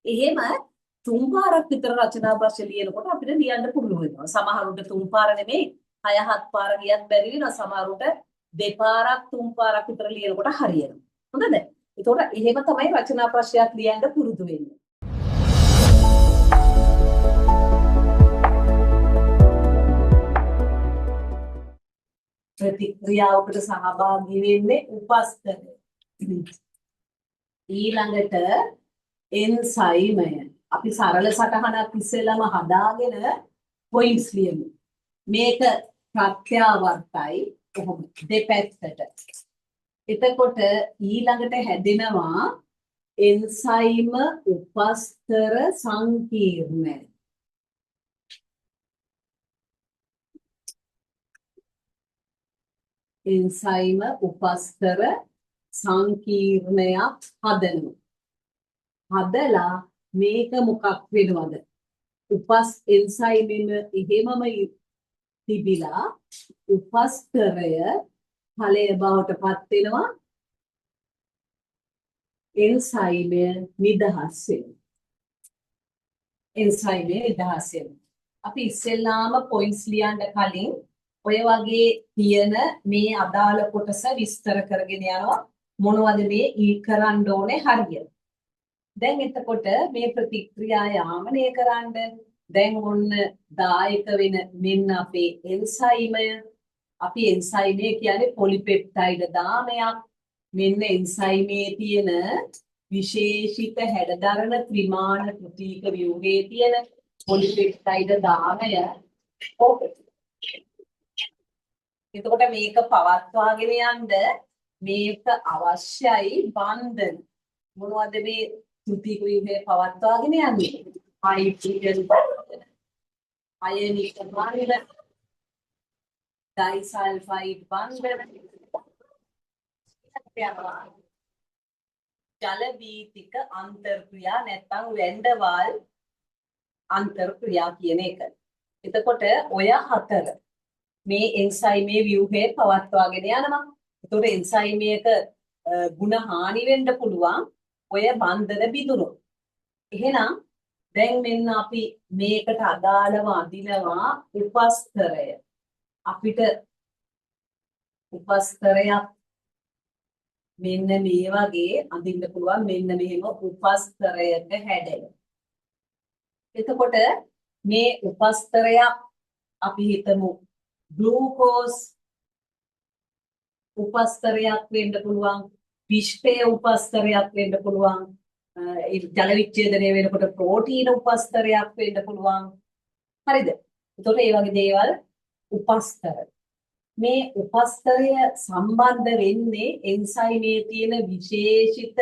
එහෙම තුන් පාරක් විතර රචනා ප්‍රශ්න ලියනකොට අපිට ලියන්න පුළුවන් වෙනවා. සමහරුන්ට තුන් පාර නෙමෙයි 6-7 පාර ගියත් බැරි වෙනවා. සමහරුන්ට දෙපාරක් තුන් පාරක් විතර ලියනකොට හරියනවා. හොඳද? ඒතකොට එහෙම තමයි රචනා ප්‍රශ්නයක් ලියන්න පුරුදු වෙන්නේ. ප්‍රතික්‍රියාවකට සහභාගී වෙන්නේ උපස්ථර. ඊළඟට එන්සයිමය. අපි සරල සටහනක් ඉස්සෙල්ලාම හදාගෙන පොයින්ට්ස් ලියමු. මේක ප්‍රත්‍යාවර්තයි කොහොම දෙපැත්තට. එතකොට ඊළඟට හැදෙනවා එන්සයිම උපස්ථර සංකීර්ණය. එන්සයිම උපස්ථර සංකීර්ණයක් හදනවා. හදලා මේක මොකක් වෙනවද? එන්සයිමෙම එහෙමම තිබිලා උපස්ථරය ඵලය බවට පත් වෙනවා. එන්සයිමය නිදහස් වෙනවා. එන්සයිමය නිදහස් වෙනවා. අපි ඉස්සෙල්ලාම පොයින්ට්ස් ලියන්න කලින් ඔය වගේ තියෙන මේ අදාළ කොටස විස්තර කරගෙන යනවා. මොනවද මේ කරන්න ඕනේ හරියට. දැන් එතකොට මේ ප්‍රතික්‍රියා යාමනය කරන්න දැන් ඔන්න දායක වෙන මෙන්න අපේ එන්සයිමය. අපි එන්සයිමය කියන්නේ පොලිපෙප්ටයිඩ් දාමයක්. මෙන්න එන්සයිමේ තියෙන විශේෂිත හැඩදරන ත්‍රිමාණ ප්‍රතීක ව්‍යුහයේ තියෙන පොලිපෙප්ටයිඩ් දාමය. එතකොට මේක පවත්වාගෙන යන්න මේක අවශ්‍යයි බන්ධන. මොනවද මේ ප්‍රතීක ව්‍යුහය පවත්වාගෙන යන්නේ? හයිඩ්‍රජන් බන්ධන, අයනික බන්ධන, ඩයිසල්ෆයිඩ් බන්ධන, ජල බීතික අන්තර්ක්‍රියා නැත්නම් වැන්ඩවාල් අන්තර්ක්‍රියා කියන එක. එතකොට ඔය හතර මේ එන්සයිමේ ව්‍යුහය පවත්වාගෙන යනවා. එතකොට එන්සයිමයක ಗುಣ හානි වෙන්න පුළුවන් ඔය බන්ධන බිඳුනොත්. එහෙනම් දැන් මෙන්න අපි මේකට අදාළව අඳිනවා උපස්ථරය. අපිට උපස්ථරයක් මෙන්න මේ වගේ අඳින්න පුළුවන්. මෙන්න මෙහෙම උපස්ථරයක හැඩය. එතකොට මේ උපස්ථරයක් අපි හිතමු ග්ලූකෝස් උපස්ථරයක් වෙන්න පුළුවන්, පිෂ්ඨය උපස්ථරයක් වෙන්න පුළුවන්, ජල විච්ඡේදනය වෙනකොට ප්‍රෝටීන උපස්ථරයක් වෙන්න පුළුවන්. හරිද? එතකොට මේ වගේ දේවල් උපස්ථර. මේ උපස්ථරය සම්බන්ධ වෙන්නේ එන්සයිමේ තියෙන විශේෂිත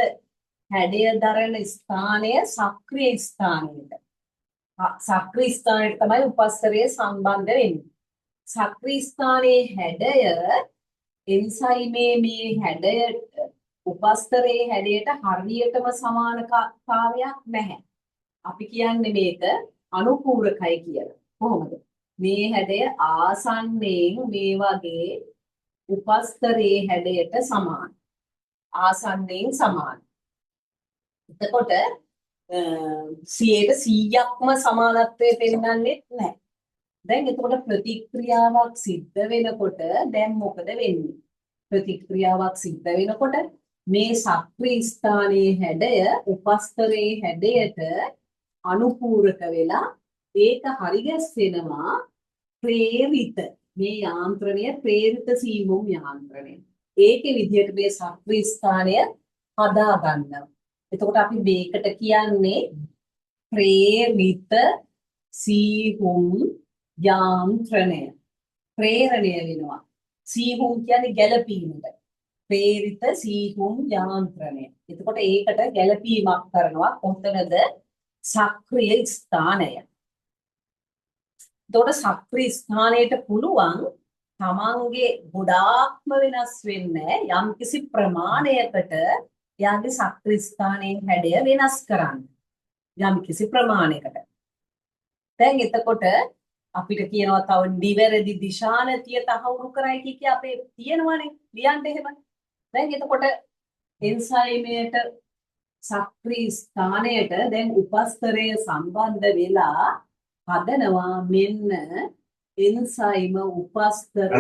හැඩය දරන ස්ථානය සක්‍රිය ස්ථානයට. සක්‍රිය ස්ථානයට තමයි උපස්ථරය සම්බන්ධ වෙන්නේ. සක්‍රිය ස්ථානයේ හැඩය එන්සයිමේ මේ හැඩය උපස්ථරයේ හැඩයට හරියටම සමානතාවයක් නැහැ. අපි කියන්නේ මේක අනුපූරකයි කියලා. කොහොමද? මේ හැඩය ආසන්නයෙන් මේ වගේ උපස්ථරයේ හැඩයට සමාන. ආසන්නයෙන් සමාන. එතකොට 100%ක්ම සමානත්වය පෙන්වන්නේ නැහැ. දැන් එතකොට ප්‍රතික්‍රියාවක් සිද්ධ වෙනකොට දැන් මොකද වෙන්නේ? ප්‍රතික්‍රියාවක් සිද්ධ වෙනකොට මේ සක්‍රිය ස්ථානයේ හැඩය උපස්ථරයේ හැඩයට අනුපූරක වෙලා ඒක හරිගැස්සෙනවා ප්‍රේරිත. මේ යාන්ත්‍රණය ප්‍රේරිත සීමුම් යාන්ත්‍රණය. ඒකේ විදිහට මේ සක්‍රිය ස්ථානය හදා ගන්නවා. එතකොට අපි මේකට කියන්නේ ප්‍රේරිත සීමුම් යාන්ත්‍රණය. ප්‍රේරණය වෙනවා. සීමුම් කියන්නේ ගැළපීමට. ප්‍රේරිත සීමුම් යාන්ත්‍රණය. එතකොට ඒකට ගැළපීමක් කරනවා කොතනද? සක්‍රිය ස්ථානය. එතකොට සක්‍රිය ස්ථානයට පුළුවන් තමන්ගේ ගොඩාක්ම වෙනස් වෙන්නේ යම්කිසි ප්‍රමාණයකට යාගේ සක්‍රිය ස්ථානයේ හැඩය වෙනස් කරන්න. යම්කිසි ප්‍රමාණයකට. දැන් එතකොට අපිට කියනවා තව නිවැරදි දිශානතිය තහවුරු කරයි කිය අපේ තියෙනවනේ ලියන්න එහෙම. දැන් එතකොට එන්සයිමයට සක්‍රීය ස්ථානයට දැන් උපස්තරය සම්බන්ධ වෙලා හදනවා මෙන්න එන්සයිම උපස්තර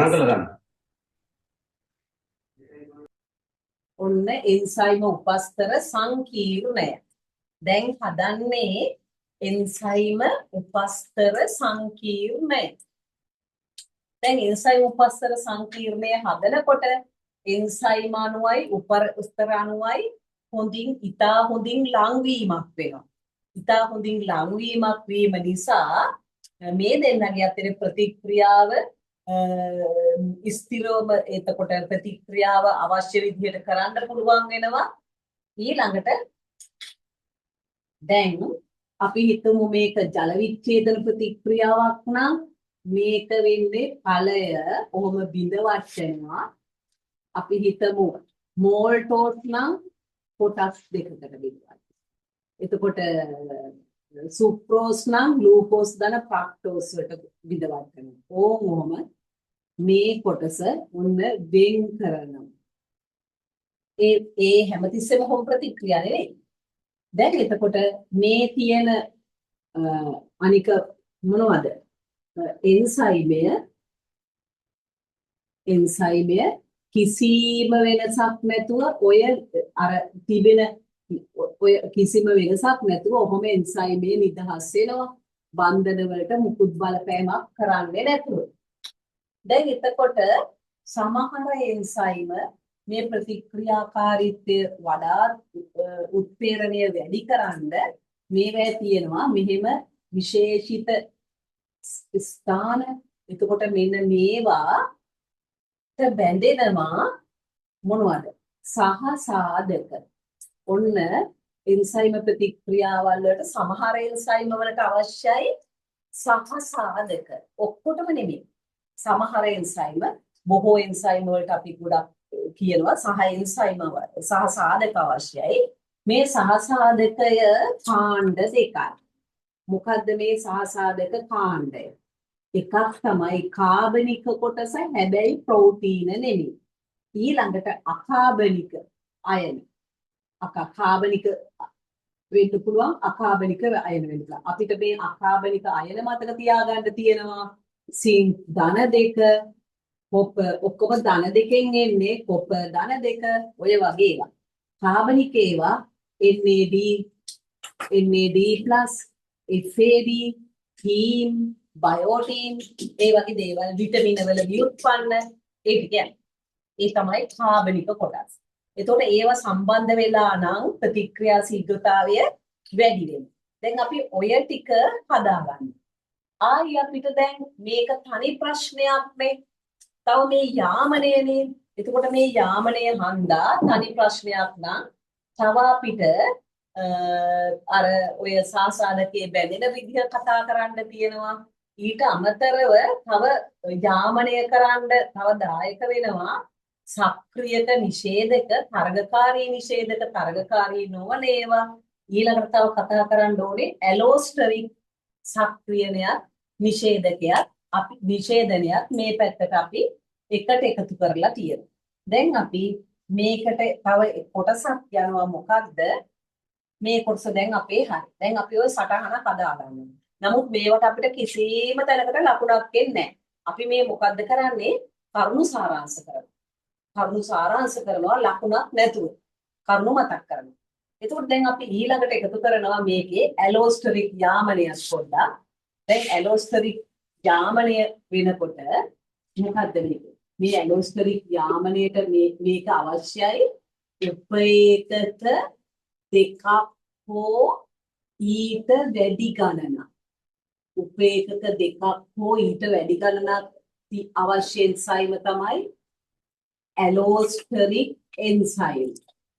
ඔන්න එන්සයිම උපස්තර සංකීර්ණය. දැන් හදන්නේ එන්සයිම උපස්තර සංකීර්ණය. දැන් එන්සයිම උපස්තර සංකීර්ණය හදනකොට එන්සයිම අණුවයි උපස්තර අණුවයි ඉතා හොඳින් ලංවීමක් වෙනවා. ඉතා හොඳින් ලංවීමක් වීම නිසා මේ දෙන්නගේ අතර ප්‍රතික්‍රියාව ස්ථිරවම එතකොට ප්‍රතික්‍රියාව අවශ්‍ය විදිහට කරන්න පුළුවන් වෙනවා. ඊළඟට දැන් අපි හිතමු මේක ජල විච්ඡේදන ප්‍රතික්‍රියාවක් නම් මේක වෙන්නේ ඵලය ඔහොම බිඳ වටනවා. අපි හිතමු මෝල් ටෝස් නම් කොටස් දෙකකට බෙදුවා. එතකොට සුක්‍රෝස් නම් ග්ලූකෝස් ධන ෆ්‍රක්ටෝස් වලට බෙදවත් කරනවා. ඕම මේ කොටස උන්න වෙන් කරනවා. ඒ හැමතිස්සෙම හොම් ප්‍රතික්‍රියා නෙවෙයි. දැන් එතකොට මේ තියෙන අනික මොනවද? එන්සයිමය කිසිම වෙනසක් නැතුව ඔය අර තිබෙන ඔය කිසිම වෙනසක් නැතුව ඔහොම එන්සයිමේ නිදහස් වෙනවා. බන්ධන වලට මුකුත් බලපෑමක් කරන්නේ නැතුව. දැන් එතකොට සමහර එන්සයිම මේ ප්‍රතික්‍රියාකාරීත්වය වඩා උත්ප්‍රේරණය වැඩි කරන්න මේවා තියෙනවා මෙහෙම විශේෂිත ස්ථාන. එතකොට මෙන්න මේවා බැඳෙනවා මොනවද? සහ සාධක. ඔන්න එන්සයිම ප්‍රතික්‍රියාවල් වලට සමහර එන්සයිම වලට අවශ්‍යයි සහ සාධක. ඔක්කොටම නෙමෙයි. සමහර එන්සයිම බොහෝ එන්සයිම වලට අපි ගොඩක් කියනවා සහ එන්සයිම සහ සාධක අවශ්‍යයි. මේ සහ සාධකය කාණ්ඩ දෙකයි. මොකද්ද මේ සහ සාධක කාණ්ඩය? එකක් තමයි කාබනික කොටස, හැබැයි ප්‍රෝටීන නෙමෙයි. ඊළඟට අකාබනික අයන. කාබනික වෙන්න පුළුවන්, අකාබනික අයන වෙන්න පුළුවන්. අපිට මේ අකාබනික අයන මතක තියාගන්න තියෙනවා සිං ධන 2 ඔක්කොම ධන 2කින් එන්නේ කොපර් ධන 2 ඔය වගේ ඒවා. කාබනික ඒවා NAD+, FAD, හීම්, බයෝටින් ඒ වගේ දේවල් විටමින වල ව්‍යුත්පන්න ඒ කියන්නේ ඒ තමයි කාබනික කොටස්. එතකොට ඒවා සම්බන්ධ වෙලා නම් ප්‍රතික්‍රියා ශීඝ්‍රතාවය වැඩි වෙනවා. දැන් අපි ඔය ටික හදාගන්න. ආයි අපිට දැන් මේක තනි ප්‍රශ්නයක් නේ. තව මේ යාමනයනේ. එතකොට මේ යාමනය හන්දා තනි ප්‍රශ්නයක් නම් තව අපිට අර ඔය සාසාදකයේ බැඳෙන විදිහ කතා කරන්න තියෙනවා. ඊට අමතරව තව යාමනය කරන්න තව දායක වෙනවා සක්‍රියක නිෂේධක, තරගකාරී නිෂේධක, තරගකාරී නොවන ඒවා. ඊළඟට තව කතා කරන්න ඕනේ ඇලෝස්ටරික් සක්‍රියනයක්, නිෂේධකයක්, අපි නිෂේධනයක් මේ පැත්තට අපි එකට එකතු කරලා තියෙනවා. දැන් අපි මේකට තව කොටසක් යනවා. මොකක්ද මේ කොටස? දැන් අපේ හරි. දැන් අපි ඔය සටහන හදාගන්නවා. නමුත් මේවට අපිට කිසිම තැනකට ලකුණක් එන්නේ නැහැ. අපි මේ මොකද්ද කරන්නේ? කරුණු සාරාංශ කරනවා. කරුණු සාරාංශ කරනවා ලකුණක් නැතුව. කරුණු මතක් කරනවා. එතකොට දැන් අපි ඊළඟට එකතු කරනවා මේකේ ඇලෝස්ටරික් යාමනයක් පොඩ්ඩක්. දැන් ඇලෝස්ටරික් යාමනය වෙනකොට මොකද්ද මේක? මේ ඇලෝස්ටරික් යාමනයට මේක අවශ්‍යයි උපේකක දෙකක් හෝ ඊට වැඩි ගණනක්. උපේකක දෙකක් හෝ ඊට වැඩි ගණනක් අවශ්‍ය එන්සයිම තමයි ඇලෝස්ටරික් එන්සයිම්.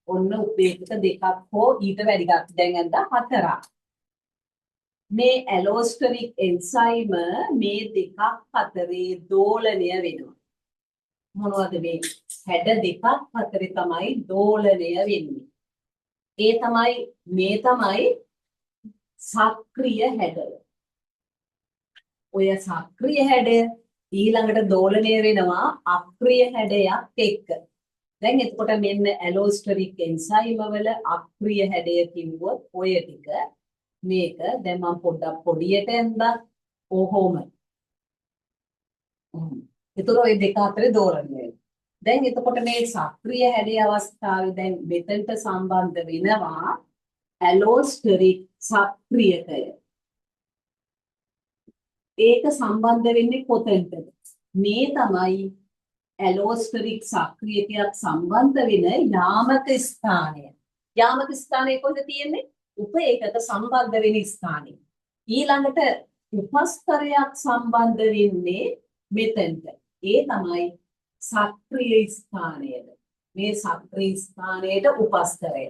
ඔන්න උපේකක දෙකක් හෝ ඊට වැඩි ගණනක්. දැන් අද 4ක්. මේ ඇලෝස්ටරික් එන්සයිම මේ දෙකක් අතරේ දෝලනය වෙනවා. මොනවද මේ? හැඩ දෙකක් අතරේ තමයි දෝලනය වෙන්නේ. මේ තමයි සක්‍රිය හැඩය. ඔය සක්‍රිය හැඩය ඊළඟට දෝලණය වෙනවා අක්‍රිය හැඩයක් එක්ක. දැන් එතකොට මෙන්න ඇලෝස්ටරික් එන්සයිම වල අක්‍රිය හැඩය කිව්වොත් ඔය ටික මේක දැන් මම පොඩ්ඩක් පොඩියට එන්දා ඕහොම. ඒතර ඔය දෙක අතරේ දෝරණය. දැන් එතකොට මේ සක්‍රිය හැඩයේ අවස්ථාවේ දැන් මෙතනට සම්බන්ධ වෙනවා ඇලෝස්ටරික් සක්‍රියකය. ඒක සම්බන්ධ වෙන්නේ කොතෙන්ද? මේ තමයි ඇලෝස්ටරික් සක්‍රියකයක් සම්බන්ධ වෙන යාමක ස්ථානය. යාමක ස්ථානය කොහෙද තියෙන්නේ? උපේකක සම්බන්ධ වෙන ස්ථානය. ඊළඟට උපස්තරයක් සම්බන්ධ වෙන්නේ මෙතෙන්ට. ඒ තමයි සක්‍රිය ස්ථානයද. මේ සක්‍රිය ස්ථානයට උපස්තරය.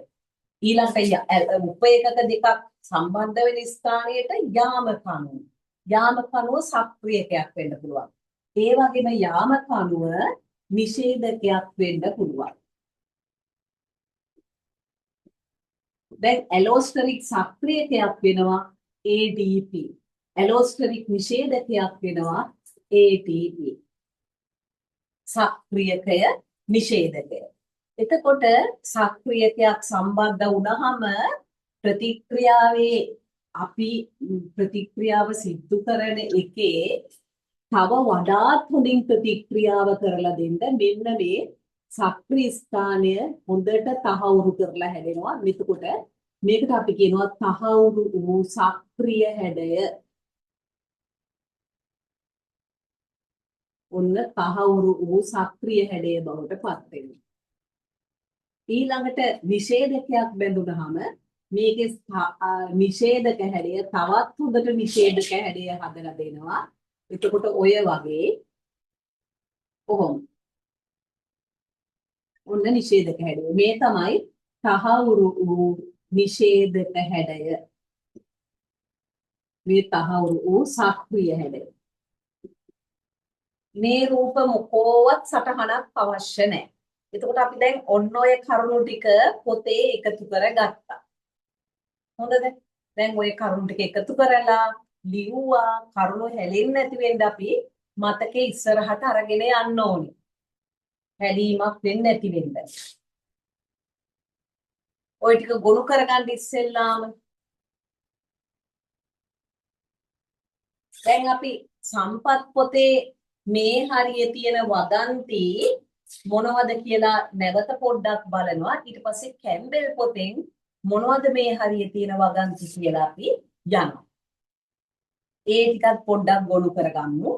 ඊළඟට උපේකක දෙකක් සම්බන්ධ වෙන ස්ථානයට යාමක අණුව. යාමක අණුව සක්‍රියකයක් වෙන්න පුළුවන්. ඒ වගේම යාමක අණුව නිෂේධකයක් වෙන්න පුළුවන්. දැන් ඇලෝස්ටරික් සක්‍රියකයක් වෙනවා ADP. ඇලෝස්ටරික් නිෂේධකයක් වෙනවා ATP. සක්‍රියකය නිෂේධකය. එතකොට සක්‍රියකයක් සම්බන්ධ වුණාම ප්‍රතික්‍රියාවේ අපි ප්‍රතික්‍රියාව සිදු කරන එකේ තව වඩාත් හොඳින් ප්‍රතික්‍රියාව කරලා දෙන්න මෙන්න මේ සක්‍රිය ස්ථානය හොඳට තහවුරු කරලා හැදෙනවා. එතකොට මේකට අපි කියනවා තහවුරු වූ සක්‍රිය හැඩය. ඔන්න තහවුරු වූ සක්‍රිය හැඩය බවට පත් වෙනවා. ඊළඟට නිෂේධකයක් බැඳුනහම මේකේ නිෂේධක හැඩය තවත් හොඳට නිෂේධක හැඩය හදලා දෙනවා. එතකොට ඔය වගේ කොහොම ඔන්න නිෂේධක හැඩය. මේ තමයි තහවුරු වූ නිෂේධක හැඩය. මේ තහවුරු වූ සක්‍රිය හැඩය. මේ රූප මොකෝවත් සටහනක් අවශ්‍ය නැහැ. එතකොට අපි දැන් ඔන්න ඔය කරුණු ටික පොතේ එකතු කරගත්තා. හොඳද? දැන් ඔය කරුණු ටික එකතු කරලා ලිව්වා. කරුණු හැලෙන්නේ නැති වෙන්න අපි මතකේ ඉස්සරහට අරගෙන යන්න ඕනේ. හැලීමක් වෙන්නේ නැති වෙන්න. ඔය ටික ගොනු කරගන්න ඉස්සෙල්ලාම දැන් අපි සම්පත් පොතේ මේ හරිය තියෙන වදන්ති මොනවද කියලා නැවත පොඩ්ඩක් බලනවා. ඊට පස්සේ කැම්බෙල් පොතෙන් මොනවද මේ හරිය තියෙන වදන්ති කියලා අපි යනවා. ඒ ටිකත් පොඩ්ඩක් ගොනු කරගමු.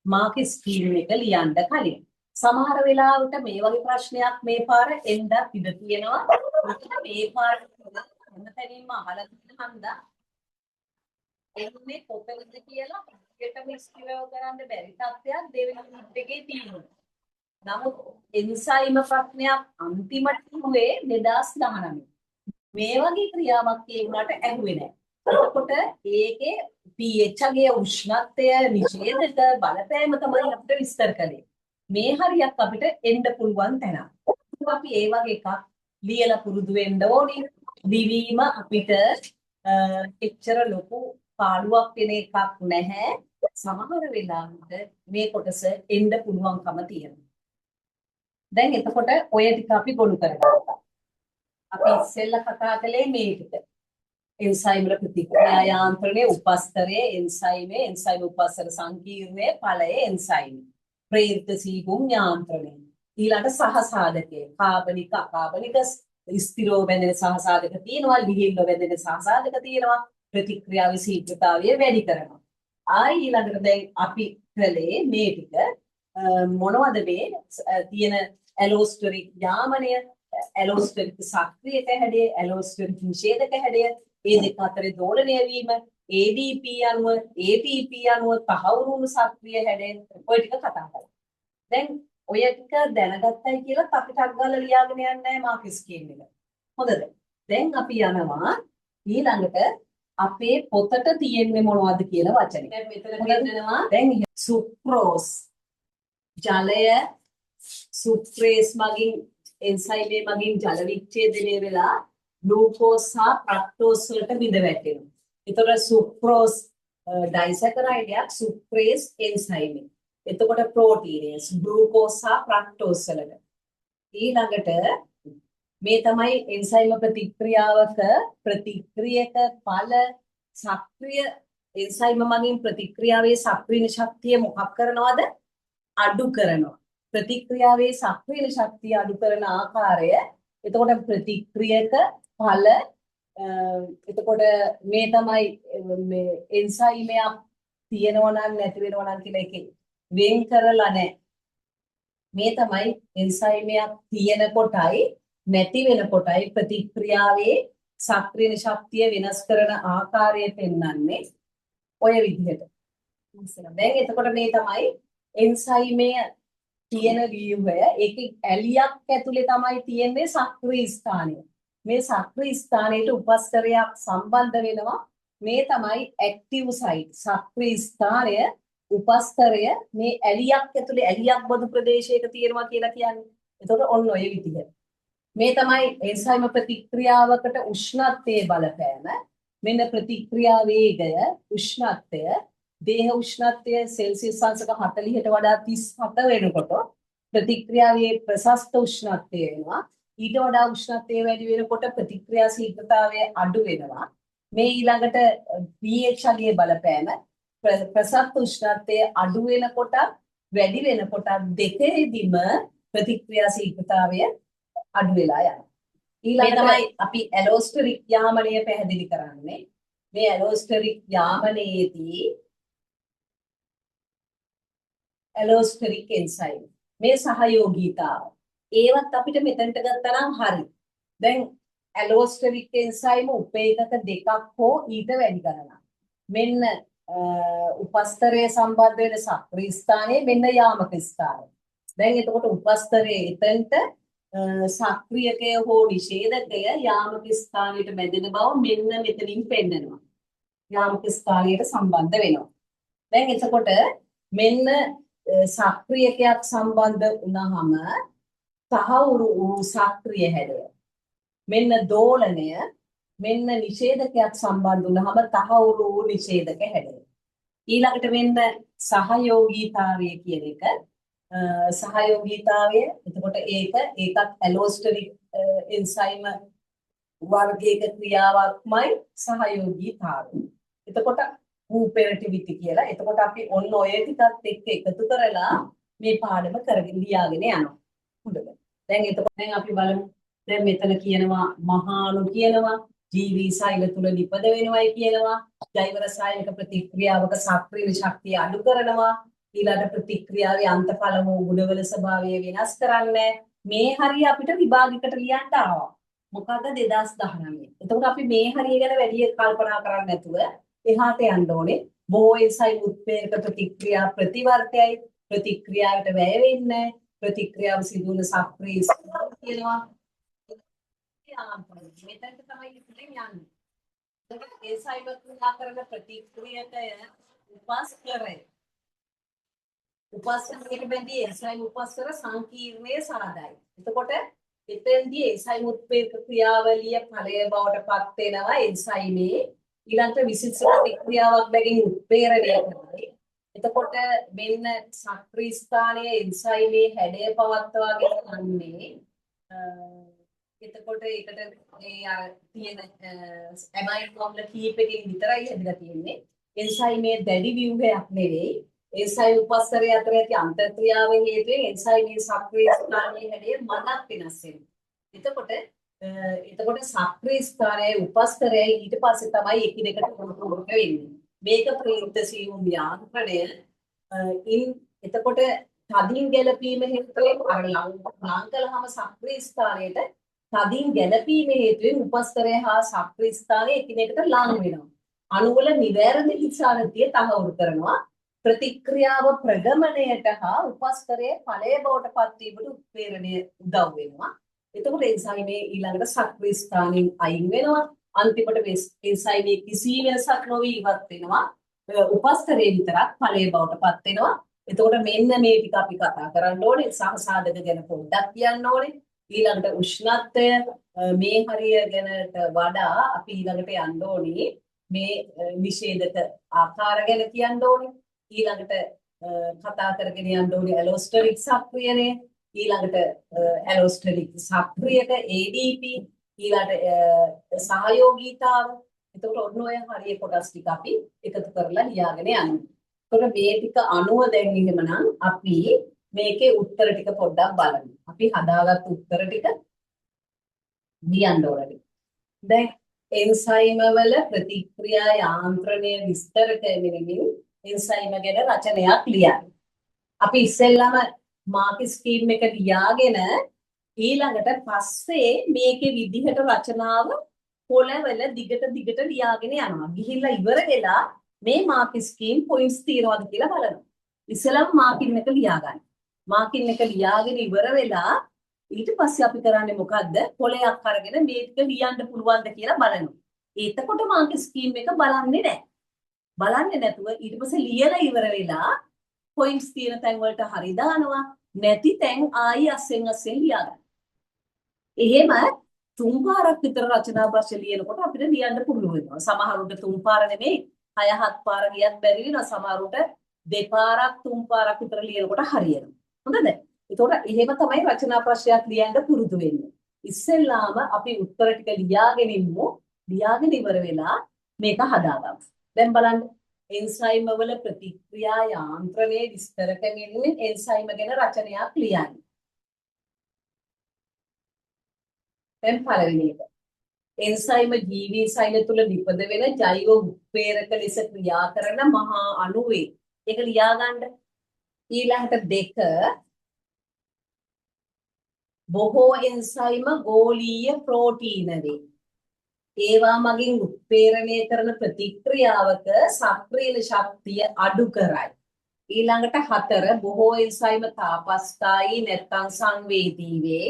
මාක ස්ක්‍රීන් එක ලියන්න කලින්. සමහර වෙලාවට මේ වගේ ප්‍රශ්නයක් මේ පාර එන්න ඉඩ තියෙනවා. මේ පාර හැමතැනින්ම අහලා තියෙන හන්දා එන්නේ කොතනද කියලා පිටම ස්කිරව කරන්න බැරි තත්ත්වයක් දෙවෙනි ගෲප් එකේ තියෙනවා. නමුත් එන්සයිම ප්‍රශ්නයක් අන්තිමට කිව්වේ 2019. මේ වගේ ක්‍රියාවක් ඒ උනාට ඇහුවේ නැහැ. එතකොට ඒකේ pH ගේ උෂ්ණත්වය නිෂේධක බලපෑම තමයි අපිට විස්තර කළේ. මේ හරියක් අපිට එන්න පුළුවන් තැන. අපි ඒ වගේ එකක් ලියලා පුරුදු වෙන්න ඕනේ. දිවීම අපිට එච්චර ලොකු පාඩුවක් වෙන එකක් නැහැ. සමහර වෙලාවට මේ කොටස එන්න පුළුවන්කම තියෙනවා. දැන් එතකොට ඔය ටික අපි ගොනු කරගත්තා. අපි ඉස්සෙල්ලා කතා කළේ මේ ටික. එන්සයිම් වල ප්‍රතික්‍රියා යාන්ත්‍රණයේ උපස්තරයේ එන්සයිම් උපස්තර සංකීර්ණයේ ඵලයේ එන්සයිම් ප්‍රේරිත සීගුම් යාන්ත්‍රණය. ඊළඟට සහසාධකයේ කාබනික අකාබනික ස්ථිරව බැඳෙන සහසාධක තියෙනවා, ලිහිල්ව බැඳෙන සහසාධක තියෙනවා. ප්‍රතික්‍රියාවේ ශීඝ්‍රතාවය වැඩි කරනවා. ආයි ඊළඟට දැන් අපි කළේ මේ ටික මොනවද මේ තියෙන ඇලෝස්ටරික් යාමනය, ඇලෝස්ටරික් සක්‍රියක හැඩය, ඇලෝස්ටරික් නිෂේධක හැඩය, ඒ දෙක අතරේ දෝලනය වීම, ADP අණුව, ATP අණුව, තහවුරු වුණු සක්‍රිය හැඩය ඔය ටික කතා කරලා. දැන් ඔය ටික දැනගත්තයි කියලා අපි ටක් ගාලා ලියාගෙන යන්නේ නැහැ මාකස් කියන එක. හොඳද? දැන් අපි යනවා ඊළඟට අපේ පොතට තියෙන්නේ මොනවද කියලා වචනේ. දැන් මෙතන කියනවා දැන් සුක්‍රෝස් ජලය සුක්‍රේස් මගින් එන්සයිමේ මගින් ජල විච්ඡේදනය වෙලා ග්ලූකෝස් සහ ෆ්‍රක්ටෝස් වලට බිඳ වැටෙනවා. ඒතකොට සුක්‍රෝස් ඩයිසැකරයිඩයක් සුක්‍රේස් එන්සයිමේ. එතකොට ප්‍රෝටීනේස් ග්ලූකෝස් සහ ෆ්‍රක්ටෝස් වලට. ඊළඟට මේ තමයි එන්සයිම ප්‍රතික්‍රියාවක ප්‍රතික්‍රියක ඵල සක්‍රිය එන්සයිම මගින් ප්‍රතික්‍රියාවේ සක්‍රීය ශක්තිය මොකක් කරනවද? අඩු කරනවා. ප්‍රතික්‍රියාවේ සක්‍රීය ශක්තිය අඩු කරන ආකාරය එතකොට ප්‍රතික්‍රියක ඵල එතකොට මේ තමයි මේ එන්සයිමයක් තියෙනවා නම් නැති වෙනවා නම් කියලා එකේ වෙන් කරලා නැහැ. මේ තමයි එන්සයිමයක් තියෙන කොටයි නැති වෙන කොටයි ප්‍රතික්‍රියාවේ සක්‍රීය ශක්තිය වෙනස් කරන ආකාරය පෙන්වන්නේ ඔය විදිහට. දැන් එතකොට මේ තමයි එන්සයිමය තියෙන ව්‍යුහය. ඒකේ ඇලියක් ඇතුලේ තමයි තියෙන්නේ සක්‍රීය ස්ථානය. මේ සක්‍රීය ස්ථානයට උපස්තරයක් සම්බන්ධ වෙනවා. මේ තමයි ඇක්ටිව් සයිට්. සක්‍රීය ස්ථානය උපස්තරය මේ ඇලියක් ඇතුලේ ඇලියක් බඳු ප්‍රදේශයක තියෙනවා කියලා කියන්නේ. එතකොට ඔන්න ඔය විදිහට. මේ තමයි එන්සයිම ප්‍රතික්‍රියාවකට උෂ්ණත්වයේ බලපෑම. මෙන්න ප්‍රතික්‍රියා වේගය, උෂ්ණත්වය, දේහ උෂ්ණත්වය සෙල්සියස් අංශක 40ට වඩා 37 වෙනකොට ප්‍රතික්‍රියාවේ ප්‍රශස්ත උෂ්ණත්වය වෙනවා. ඊට වඩා උෂ්ණත්වය වැඩි වෙනකොට ප්‍රතික්‍රියා ශීඝ්‍රතාවය අඩු වෙනවා. මේ ඊළඟට pH අගයේ බලපෑම ප්‍රශස්ත උෂ්ණත්වය අඩු වෙනකොට වැඩි වෙනකොට දෙකේදීම ප්‍රතික්‍රියා ශීඝ්‍රතාවය අඩු වෙලා යනවා. ඊළඟට තමයි අපි ඇලෝස්ටරික් යාමනය පැහැදිලි කරන්නේ. මේ ඇලෝස්ටරික් යාමනයේදී ඇලෝස්ටරික් එන්සයිම් මේ සහයෝගීතාව ඒවත් අපිට මෙතනට ගත්තා නම් හරි. දැන් ඇලෝස්ටරික් එන්සයිම් උපේකක දෙකක් හෝ ඊට වැඩි ගණනක්. මෙන්න උපස්තරයේ සම්බන්ධ වෙන සක්‍රීය ස්ථානයේ මෙන්න යාමක ස්ථානය. දැන් එතකොට උපස්තරයේ එතනට සක්‍රියකය හෝ නිෂේධකය යාමක ස්ථානයට බැඳෙන බව මෙන්න මෙතනින් පෙන්නනවා. යාමක ස්ථානයට සම්බන්ධ වෙනවා. දැන් එතකොට මෙන්න සක්‍රියකයක් සම්බන්ධ වුණාම තහවුරු වූ සක්‍රිය හැඩය. මෙන්න දෝලනය මෙන්න නිෂේධකයක් සම්බන්ධ වුණාම තහවුරු වූ නිෂේධක හැඩය. ඊළඟට මෙන්න සහයෝගීතාවය කියන එක සහයෝගීතාවය එතකොට ඒකත් ඇලෝස්ටරික් එන්සයිම වර්ගයක ක්‍රියාවක්මයි සහයෝගීතාවය. එතකොට කූපෙරටිවිටි කියලා. එතකොට අපි ඔන්න ඔය ටිකත් එක්ක එකතු කරලා මේ පාඩම කරගෙන ලියාගෙන යනවා. හොඳද? දැන් එතකොට දැන් අපි බලමු. දැන් මෙතන කියනවා මහාණු කියනවා ජීවී සෛල තුල නිපද වෙනවයි කියනවා. ජෛව රසායනික ප්‍රතික්‍රියාවක සක්‍රීය ශක්තිය අඩු කරනවා. ඊළඟ ප්‍රතික්‍රියාවේ අන්තඵලම ගුණවල ස්වභාවය වෙනස් කරන්නේ. මේ හරිය අපිට විභාගයකට ලියන්න ආවා. මොකද 2019. එතකොට අපි මේ හරිය ගැන වැඩි කල්පනා කරන්නේ නැතුව එහාට යන්න ඕනේ. බොහෝ එන්සයිම් උත්ප්‍රේරක ප්‍රතික්‍රියා ප්‍රතිවර්තයයි ප්‍රතික්‍රියාවට වැය වෙන්නේ ප්‍රතික්‍රියාව සිදු වන සක්‍රීය ස්වභාවය කියනවා. මෙතනට තමයි ඉතින් යන්නේ. එන්සයිම් ක්‍රියා කරන ප්‍රතික්‍රියකය උපස්තරය. උපස්තරයට බැඳී එන්සයිම් උපස්තර සංකීර්ණයේ සාදයි. එතකොට එතෙන්දී එන්සයිම් උත්ප්‍රේරක ක්‍රියාවලිය ඵලය බවට පත් වෙනවා එන්සයිමේ ඊළඟට විශිෂ්ට ප්‍රතික්‍රියාවක් බැගින් උත්ප්‍රේරණය කරනවා. එතකොට මෙන්න සක්‍රීය ස්ථානයේ එන්සයිමේ හැඩය පවත්වාගෙන යන්නේ එතකොට ඒකට ඒ අර තියෙන ඇමයිනෝ අම්ල කීපකින් විතරයි හැදලා තියෙන්නේ. එන්සයිමේ දැඩි ව්‍යුහයක් නෙවෙයි. එන්සයිම් උපස්තරය අතර ඇති අන්තර්ක්‍රියාව හේතුවෙන් එන්සයිමේ සක්‍රීය ස්ථානයේ හැඩය මදක් වෙනස් වෙනවා. එතකොට සක්‍රීය ස්ථානයේ උපස්තරයයි ඊට පස්සේ තමයි එකිනෙකට පොරොප වෙන්නේ. මේක ප්‍රයුක්ත සියුම් යාන්ත්‍රණය එතකොට තදින් ගැළපීම හේතුවෙන් අර ලංකලහම සක්‍රීය ස්ථානයට තදින් ගැළපීම හේතුවෙන් උපස්තරය හා සක්‍රීය ස්ථානය එකිනෙකට ලං වෙනවා. අණුවල නිවැරදි විචාරතිය තහවුරු කරනවා. ප්‍රතික්‍රියාව ප්‍රගමණයට හා උපස්තරයේ ඵලය බවට පත්වීමට උත්ප්‍රේරණය උදව් වෙනවා. එතකොට එන්සයිමේ ඊළඟට සක්‍රීය ස්ථානයෙන් අයින් වෙනවා. අන්තිමට එන්සයිමේ කිසි වෙනසක් නොවි ඉවත් වෙනවා. උපස්තරයේ විතරක් ඵලය බවට පත් වෙනවා. එතකොට මෙන්න මේ ටික අපි කතා කරන්න ඕනේ. සහසාධක ගැන පොඩ්ඩක් කියන්න ඕනේ. ඊළඟට උෂ්ණත්වය මේ හරිය ගැනට වඩා අපි ඊළඟට යන්න ඕනේ. මේ නිෂේධක ආකාර ගැන කියන්න ඕනේ. ඊළඟට කතා කරගෙන යන්න ඕනේ ඇලෝස්ටරික් සක්‍රියණය. ඊළඟට ඇලෝස්ටරික් සක්‍රියක ADP ඊළඟට සහයෝගීතාව. එතකොට ඔන්න ඔය හරිය කොටස් ටික අපි එකතු කරලා ලියාගෙන යනවා. එතකොට මේ ටික අනුව දැන් එහෙමනම් අපි මේකේ උත්තර ටික පොඩ්ඩක් බලමු. අපි හදාගත්ත උත්තර ටික ලියන්න ඕනේ. දැන් එන්සයිම වල ප්‍රතික්‍රියා යාන්ත්‍රණය විස්තර කරමින් එන්සයිම ගැන රචනයක් ලියන්න. අපි ඉස්සෙල්ලාම මාක් ස්කීම් එක ලියාගෙන ඊළඟට පස්සේ මේකේ විදිහට රචනාව පොළවල දිගට ලියාගෙන යනවා. ගිහිල්ලා ඉවර වෙලා මේ මාක් ස්කීම් පොයින්ට්ස් තියනවාද කියලා බලනවා. ඉස්සෙල්ලාම මාකින් එක ලියා ගන්න. මාකින් එක ලියාගෙන ඉවර වෙලා ඊට පස්සේ අපි කරන්නේ මොකද්ද? පොළයක් අරගෙන මේක ලියන්න පුළුවන්ද කියලා බලනවා. එතකොට මාක් ස්කීම් එක බලන්නේ නැහැ. බලන්නේ නැතුව ඊට පස්සේ ලියලා ඉවර වෙලා පොයින්ට්ස් තියෙන තැන් වලට හරි දානවා. නැති තැන් ආයි අස්සෙන් ලියා ගන්න. එහෙම 3 පාරක් විතර රචනා භාෂ ලියනකොට අපිට ලියන්න පුළුවන් වෙනවා. සමහරුන්ට 3 පාර නෙමෙයි 6-7 පාර ගියත් බැරි වෙනවා. සමහරුන්ට 2 පාරක් 3 පාරක් විතර ලියනකොට හරියනවා. හොඳද? ඒතකොට එහෙම තමයි රචනා ප්‍රශ්නයක් ලියන්න පුරුදු වෙන්නේ. ඉස්සෙල්ලාම අපි උත්තර ටික ලියාගෙන ඉමු. ලියාගෙන ඉවර වෙලා මේක හදාගමු. දැන් බලන්න එන්සයිම වල ප්‍රතික්‍රියා යාන්ත්‍රණය විස්තර කරමින් එන්සයිම ගැන රචනයක් ලියන්න. දැන් පළවෙනි එක. එන්සයිම ජීවී සෛල තුල නිපද වෙන ජෛව උත්ප්‍රේරක ලෙස ක්‍රියා කරන මහා අණුවේ. ඒක ලියා ගන්න. ඊළඟට 2 බොහෝ එන්සයිම ගෝලීය ප්‍රෝටීන වේ. ඒවා මගින් උත්ප්‍රේරණය කරන ප්‍රතික්‍රියාවක සක්‍රීය ශක්තිය අඩු කරයි. ඊළඟට 4 බොහෝ එන්සයිම තාපස්ථායී නැත්නම් සංවේදී වේ.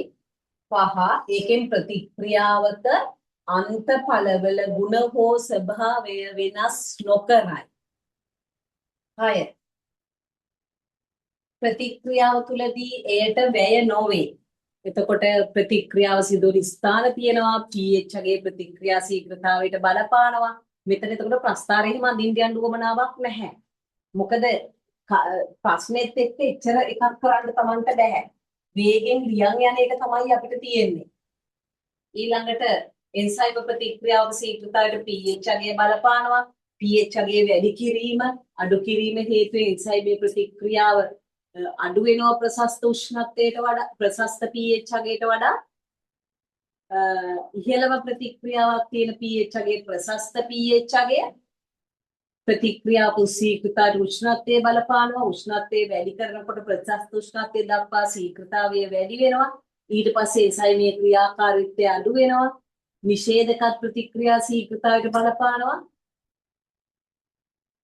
5 ඒකෙන් ප්‍රතික්‍රියාවක අන්තඵලවල ගුණ හෝ ස්වභාවය වෙනස් නොකරයි. 6 ප්‍රතික්‍රියාව තුලදී එයට වැය නොවේ. එතකොට ප්‍රතික්‍රියාව සිදු වෙන ස්ථාන තියෙනවා pH ගේ ප්‍රතික්‍රියා ශීඝ්‍රතාවයට බලපානවා. මෙතන එතකොට ප්‍රස්ථාරයෙහිම අඳින්න යන්න උවමනාවක් නැහැ. මොකද ප්‍රශ්නෙත් එක්ක එච්චර එකක් කරන්න Tamanට බෑ. වේගෙන් ලියන් යන එක තමයි අපිට තියෙන්නේ. ඊළඟට එන්සයිම ප්‍රතික්‍රියාවක ශීඝ්‍රතාවයට pH ගේ බලපානවා. pH ගේ වැඩි කිරීම අඩු කිරීම හේතුවෙන් එන්සයිමේ ප්‍රතික්‍රියාව අඩු වෙනවා ප්‍රශස්ත උෂ්ණත්වයට වඩා ප්‍රශස්ත pH ගේට වඩා ඉහළම ප්‍රතික්‍රියාවක් තියෙන pH ගේ ප්‍රශස්ත pH ගේ ප්‍රතික්‍රියාව ශීඝ්‍රතාවට උෂ්ණත්වය බලපානවා. උෂ්ණත්වය වැඩි කරනකොට ප්‍රශස්ත උෂ්ණත්වය දක්වා ශීඝ්‍රතාවය වැඩි වෙනවා. ඊට පස්සේ එන්සයිමේ ක්‍රියාකාරීත්වය අඩු වෙනවා. නිෂේධක ප්‍රතික්‍රියා ශීඝ්‍රතාවයට බලපානවා.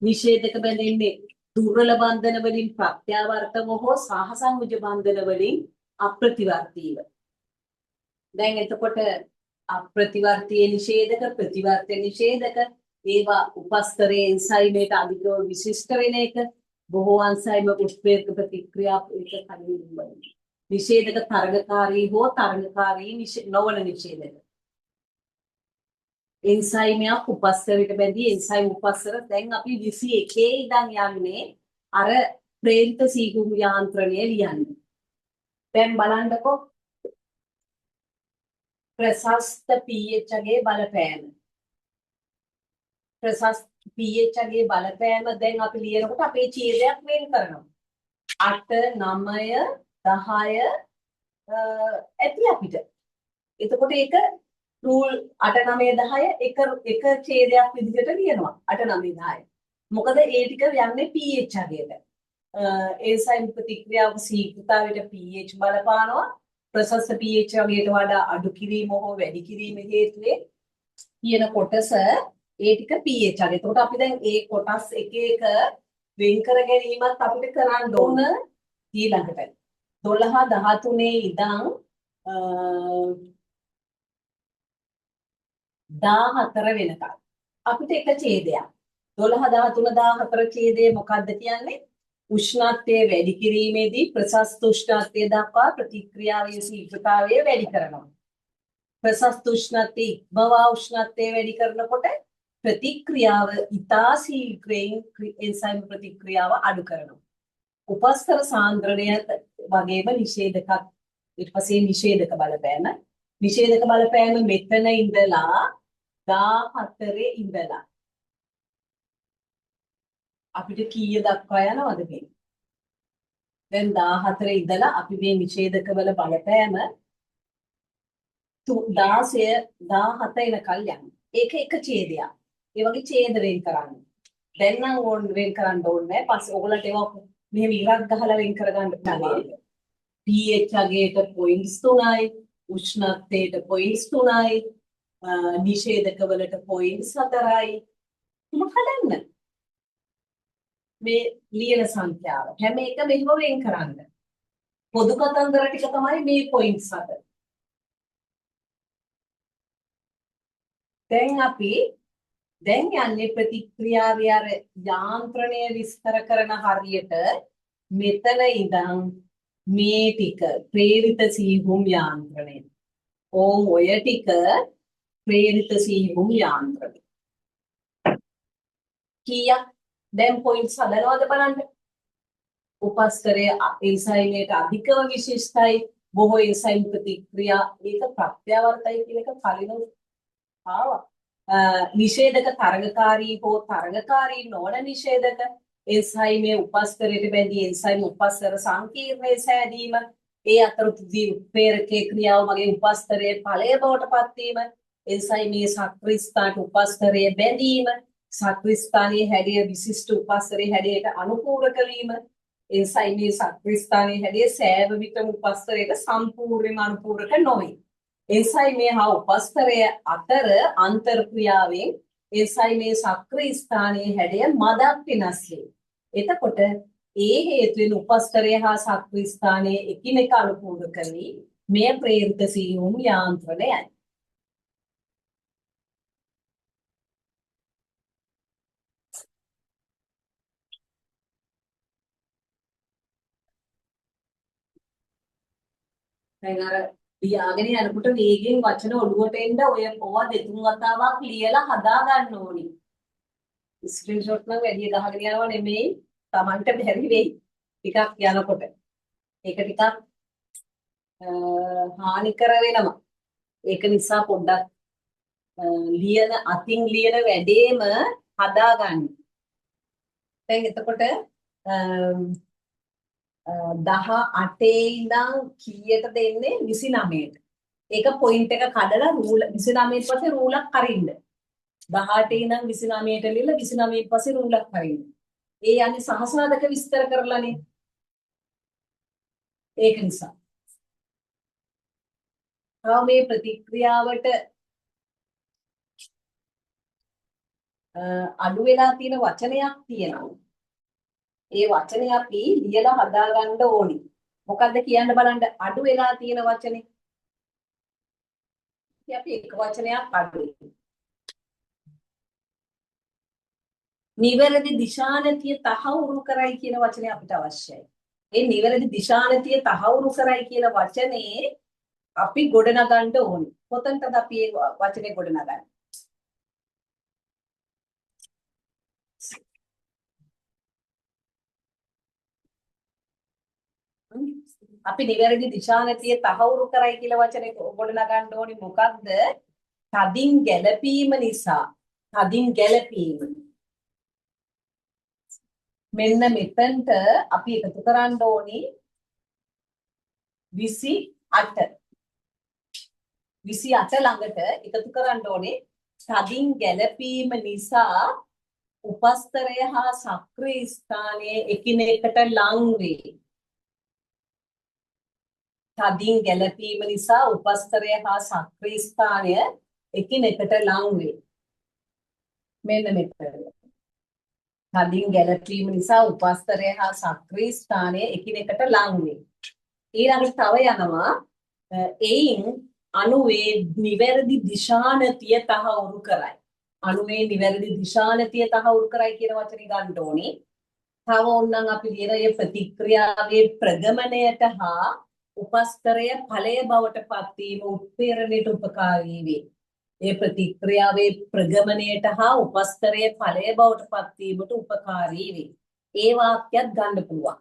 නිෂේධක බැඳෙන්නේ දුර්වල බන්ධන වලින් ප්‍රත්‍යාවර්තව හෝ සහසංයුජ බන්ධන වලින් අප්‍රතිවර්තීව. දැන් එතකොට අප්‍රතිවර්තී නිෂේධක ප්‍රතිවර්ත නිෂේධක ඒවා උපස්තරයේ එන්සයිමේට අධිකව විශිෂ්ට වෙන එක බොහෝ එන්සයිම උත්ප්‍රේරක ප්‍රතික්‍රියා එක කලින් නිෂේධක තරගකාරී හෝ තරගකාරී නොවන නිෂේධක එන්සයිමයක් උපස්තරයට බැඳී එන්සයිම් උපස්තර දැන් අපි 21 ඉඳන් යන්නේ අර ප්‍රේරිත සීගුම් යාන්ත්‍රණය ලියන්නේ. දැන් බලන්නකෝ ප්‍රශස්ත pH ගේ බලපෑම. ප්‍රශස්ත pH ගේ බලපෑම දැන් අපි ලියනකොට අපේ ඡේදයක් වෙන් කරනවා. 8 9 10 ඇති අපිට. එතකොට ඒක රූල් 8 9 10 එක ඡේදයක් විදිහට ලියනවා 8 9 10. මොකද ඒ ටික යන්නේ pH අගයට. එන්සයිම් ප්‍රතික්‍රියාවක ශීඝ්‍රතාවයට pH බලපානවා. ප්‍රශස්ත pH අගයට වඩා අඩු කිරීම හෝ වැඩි කිරීම හේතුවෙන් කියන කොටස ඒ ටික pH අගය. එතකොට අපි දැන් ඒ කොටස් එක එක වෙන් කර ගැනීමත් අපිට කරන්න ඕන ඊළඟට. 12 13 ඉඳන් 14 වෙනකල් අපිට එක ඡේදයක් 12 13 14 ඡේදය මොකක්ද කියන්නේ උෂ්ණත්වය වැඩි කිරීමේදී ප්‍රශස්ත උෂ්ණත්වය දක්වා ප්‍රතික්‍රියාවේ ශීඝ්‍රතාවය වැඩි කරනවා ප්‍රශස්ත උෂ්ණත්වය ඉක්මවා උෂ්ණත්වය වැඩි කරනකොට ප්‍රතික්‍රියාව ඉතා ශීඝ්‍රයෙන් එන්සයිම් ප්‍රතික්‍රියාව අඩු කරනවා උපස්තර සාන්ද්‍රණය වගේම නිෂේධක ඊට පස්සේ නිෂේධක බලපෑම මෙතන ඉඳලා 14 ඉඳලා අපිට කීය දක්වා යනවද මේ? දැන් 14 ඉඳලා අපි මේ නිෂේධක වල බලපෑම 16 17 එනකල් යනවා. ඒක එක ඡේදයක්. ඒ වගේ ඡේද වෙන් කරන්න. දැන් නම් ඕන වෙන් කරන්න ඕනේ නැහැ. පස්සේ ඔයගොල්ලන්ට ඒවා මෙහෙම ඉරක් ගහලා වෙන් කරගන්න පුළුවන්. pH අගයට පොයින්ට්ස් 3යි, උෂ්ණත්වයට පොයින්ට්ස් 3යි, නිෂේධක වලට පොයින්ට්ස් 4යි. මොකදන්න? මේ ලියන සංඛ්‍යාව හැම එක මෙහෙම වෙන් කරන්න. පොදු කතන්දර ටික තමයි මේ පොයින්ට්ස් 4. දැන් අපි දැන් යන්නේ ප්‍රතික්‍රියාවේ අර යාන්ත්‍රණය විස්තර කරන හරියට මෙතන ඉඳන් මේ ටික ප්‍රේරිත සීහුම් යාන්ත්‍රණය. ඔය ටික ප්‍රේරිත සීහුම් යාන්ත්‍රණය. කීයක් දැන් පොයින්ට්ස් හදනවද බලන්න. උපස්තරයේ එන්සයිමයට අධිකව විශිෂ්ටයි. බොහෝ එන්සයිම් ප්‍රතික්‍රියා මේක ප්‍රත්‍යවර්තයි කියන එක කලින් ආවා. නිෂේධක තරඟකාරී හෝ තරඟකාරී නොවන නිෂේධක එන්සයිමේ උපස්තරයට බැඳී එන්සයිම් උපස්තර සංකීර්ණයේ සෑදීම ඒ අතරතුරදී උත්ප්‍රේරකයේ ක්‍රියාව මගේ උපස්තරයේ ඵලය බවට පත්වීම එන්සයිමේ සක්‍රියස්ථානට උපස්තරයේ බැඳීම සක්‍රියස්ථානයේ හැඩය විශිෂ්ට උපස්තරයේ හැඩයට අනුපූරක වීම එන්සයිමේ සක්‍රියස්ථානයේ හැඩය සෑම විටම උපස්තරයට සම්පූර්ණයෙන්ම අනුපූරක නොවේ. එන්සයිමේ හා උපස්තරය අතර අන්තර්ක්‍රියාවෙන් එන්සයිමේ සක්‍රිය ස්ථානයේ හැඩය මදක් වෙනස් වේ. එතකොට ඒ හේතුවෙන් උපස්තරය හා සක්‍රිය ස්ථානයේ එකිනෙක අනුපූරක වී මෙය ප්‍රේරිත සීහුම් යාන්ත්‍රණයයි. දැන් අර ලියාගෙන යනකොට වේගෙන් වචන ඔළුවට එන්න ඔය පොවා දෙතුන් වතාවක් ලියලා හදා ගන්න ඕනි. ස්ක්‍රීන්ෂොට් නම් වැඩි ගහගෙන යනවා නෙමෙයි. Tamanට බැරි වෙයි. ටිකක් යනකොට. ඒක ටිකක් හානිකර වෙනවා. ඒක නිසා පොඩ්ඩක් අතින් ලියන වැඩේම හදා ගන්න. දැන් එතකොට 18 ඉඳන් කීයට දෙන්නේ 29ට. ඒක පොයින්ට් එක කඩලා රූල 29න් පස්සේ රූලක් අරින්න. 18 ඉඳන් 29ට ලියලා 29න් පස්සේ රූලක් අරින්න. ඒ යන්නේ සහස්‍රාදක විස්තර කරලානේ. ඒක නිසා. මේ ප්‍රතික්‍රියාවට අඩු වෙලා තියෙන වචනයක් තියෙනවා. ඒ වචනේ අපි ලියලා හදා ගන්න ඕනි. මොකද්ද කියන්න බලන්න අඩු වෙලා තියෙන වචනේ. අපි එක වචනයක් අඩුයි. නිවැරදි දිශානතිය තහවුරු කරයි කියන වචනේ අපිට අවශ්‍යයි. ඒ නිවැරදි දිශානතිය තහවුරු කරයි කියන වචනේ අපි ගොඩනගන්න ඕනි. කොතනටද අපි මේ වචනේ ගොඩනගන්නේ? අපි නිවැරදි දිශානතිය තහවුරු කරයි කියලා වචනේ ගොඩනගන්න ඕනි මොකද්ද? තදින් ගැළපීම නිසා. තදින් ගැළපීම. මෙන්න මෙතනට අපි එකතු කරන්න ඕනි 28. 28 ළඟට එකතු කරන්න ඕනේ තදින් ගැළපීම නිසා උපස්තරය හා සක්‍රිය ස්ථානයේ එකිනෙකට ලං වේ. තදින් ගැළපීම නිසා උපස්තරය හා සක්‍රිය ස්ථානය එකිනෙකට ලං වේ. මෙන්න මෙතන. තදින් ගැළපීම නිසා උපස්තරය හා සක්‍රිය ස්ථානය එකිනෙකට ලං වේ. ඊළඟට තව යනවා එයින් අණුවේ නිවැරදි දිශානතිය තහවුරු කරයි. අණුවේ නිවැරදි දිශානතිය තහවුරු කරයි කියන වචනේ ගන්න ඕනේ. තව ඕනනම් අපි ලියන මේ ප්‍රතික්‍රියාවේ ප්‍රගමණයට හා උපස්තරය ඵලය බවට පත්වීම උත්ප්‍රේරණයට උපකාරී වේ. මේ ප්‍රතික්‍රියාවේ ප්‍රගමණයට හා උපස්තරයේ ඵලය බවට පත්වීමට උපකාරී වේ. ඒ වාක්‍යයක් ගන්න පුළුවන්.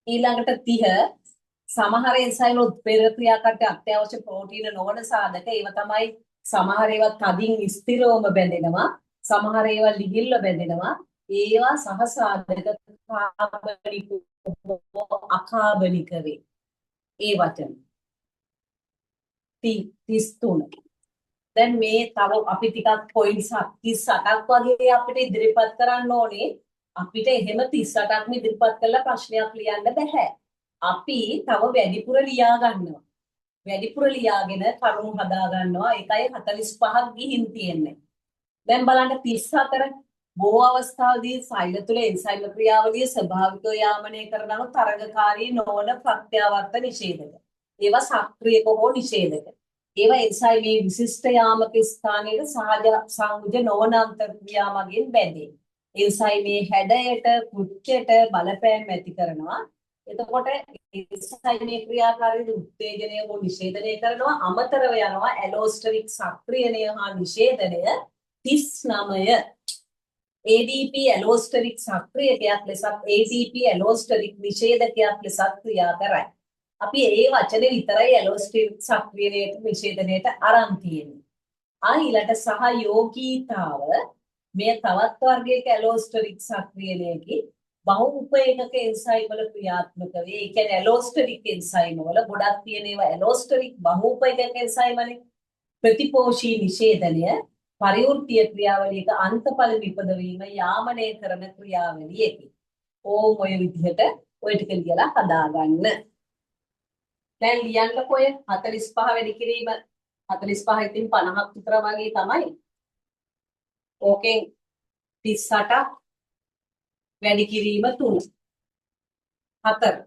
ඊළඟට 30 සමහර එන්සයිම් උත්ප්‍රේරක ක්‍රියාකට අත්‍යවශ්‍ය ප්‍රෝටීන නොවන සාධක ඒව තමයි සමහර ඒවා තදින් ස්ථිරවම බැඳෙනවා සමහර ඒවා ලිහිල්ව බැඳෙනවා ඒවා සහ සාධක කාබනික අකාබනික වේ ඒ වචන 33 දැන් මේ තව අපි ටිකක් පොයින්ට්ස් 38ක් වගේ අපිට ඉදිරිපත් කරන්න ඕනේ අපිට එහෙම 38ක්ම ඉදිරිපත් කරලා ප්‍රශ්නයක් ලියන්න බෑ අපි තව වැඩිපුර ලියා ගන්නවා වැඩිපුර ලියාගෙන කරුණු හදා ගන්නවා ඒකයි 45ක් ගිහින් තියෙන්නේ දැන් බලන්න 34 බොහෝ අවස්ථාවලදී සෛල තුළ එන්සයිම ක්‍රියාවලිය ස්වභාවිකව යාමනය කරන තරඟකාරී නොවන ප්‍රත්‍යාවර්ත නිෂේධක ඒවා සක්‍රියක හෝ නිෂේධක ඒවා එන්සයිමේ විශිෂ්ට යාමක ස්ථානයේ සහජ සංයුජ නොවන අන්තර්ක්‍රියා මගින් බැඳේ එන්සයිමේ හැඩයට කෘත්‍යයට බලපෑම් ඇති කරනවා එතකොට එන්සයිමේ ක්‍රියාකාරීත්වය උත්තේජනය හෝ නිෂේධනය කරනවා අමතරව යනවා ඇලෝස්ටරික් සක්‍රියණය හා නිෂේධනය 39 ADP ඇලෝස්ටරික් සක්‍රියකයක් ලෙසත් ATP ඇලෝස්ටරික් නිෂේධකයක් ලෙසත් ක්‍රියා කරයි. අපි ඒ වචනේ විතරයි ඇලෝස්ටරික් සක්‍රියණයට නිෂේධනයට අරන් තියෙන්නේ. ඊළඟට සහයෝගීතාව මේ තවත් වර්ගයක ඇලෝස්ටරික් සක්‍රියණයකි බහු උපේකක එන්සයිම් වල ක්‍රියාත්මක වේ. ඒ කියන්නේ ඇලෝස්ටරික් එන්සයිම් වල ගොඩක් තියෙන ඒවා ඇලෝස්ටරික් බහු උපේකක එන්සයිම් වලින් ප්‍රතිපෝෂී නිෂේධනය පරිවෘත්තීය ක්‍රියාවලියක අන්තඵල නිපදවීම යාමනය කරන ක්‍රියාවලියකි. ඕම් ඔය විදිහට ඔය ටික ලියලා හදාගන්න. දැන් ලියන්නකො ඔය 45 වැඩි කිරීම 45 ඉතින් 50ක් විතර වගේ තමයි. ඕකෙන් 38ක් වැඩි කිරීම 3 4